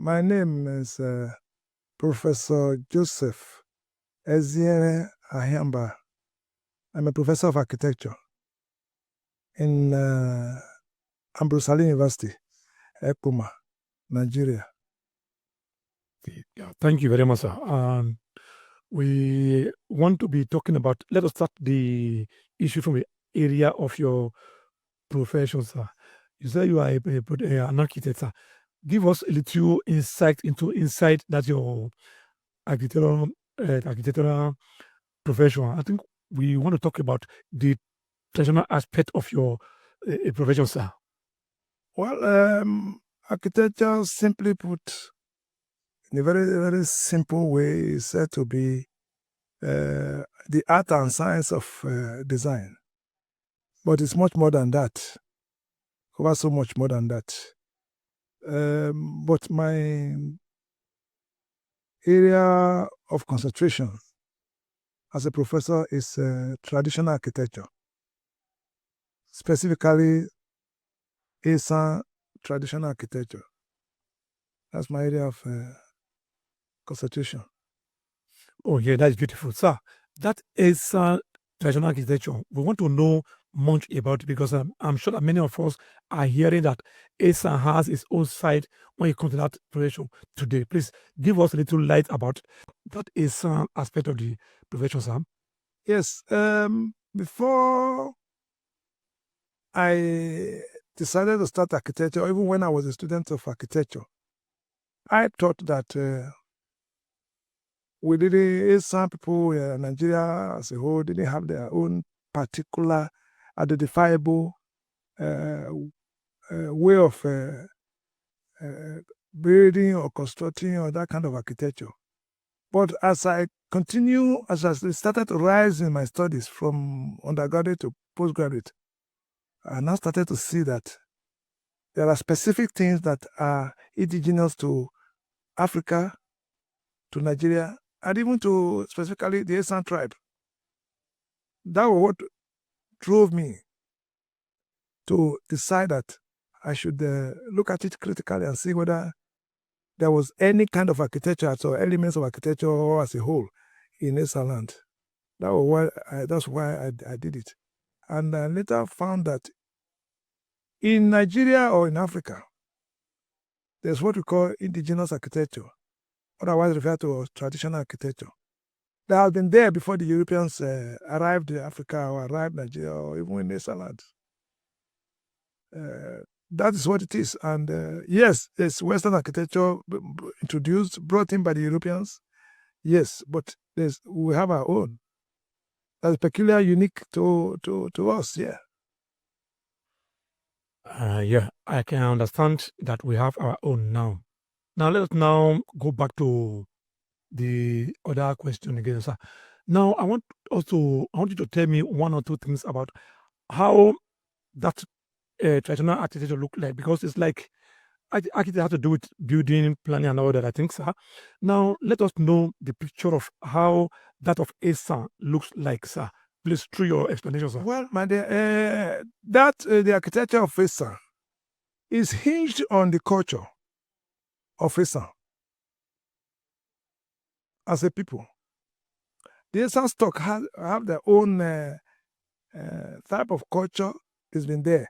My name is Professor Joseph Eziere Ahiamba. I'm a professor of architecture in Ambrose Ali University, Ekuma, Nigeria. Yeah, thank you very much, sir. We want to be talking about, let us start the issue from the area of your profession, sir. You say you are an architect, sir. Give us a little insight that your architectural profession. I think we want to talk about the traditional aspect of your profession, sir. Well, architecture, simply put, in a very, very simple way, is said to be the art and science of design. But it's much more than that. Covers so much more than that. But my area of concentration as a professor is traditional architecture, specifically Esan traditional architecture. That's my area of concentration. Oh, yeah, that's beautiful, sir. That is traditional architecture. We want to know much about it because I'm sure that many of us are hearing that ASA has its own side when it comes to that profession today. Please give us a little light about that ASA aspect of the profession, sir. Yes. Before I decided to start architecture, even when I was a student of architecture, I thought that we didn't, some people in Nigeria as a whole didn't have their own particular identifiable way of building or constructing or that kind of architecture. But as I started to rise in my studies from undergraduate to postgraduate, I now started to see that there are specific things that are indigenous to Africa, to Nigeria, and even to specifically the Esan tribe. That was what drove me to decide that I should look at it critically and see whether there was any kind of architecture or elements of architecture or as a whole in Esan land. That's why I did it. And I later found that in Nigeria or in Africa, there's what we call indigenous architecture, otherwise referred to as traditional architecture. That has been there before the Europeans arrived in Africa or arrived in Nigeria or even in Esan land. That is what it is. And yes, there's Western architecture brought in by the Europeans. Yes, but we have our own. That's peculiar, unique to us. Yeah. Yeah, I can understand that we have our own now. Now let us now go back to the other question again, sir. Now I want you to tell me one or two things about how that traditional architecture look like, because it's like architecture has to do with building, planning, and all that, I think, sir. Now let us know the picture of how that of Esan looks like, sir. Please, through your explanation, sir. Well, my dear, the architecture of Esan is hinged on the culture of Esan as a people. The Esan stock have their own type of culture. It's been there.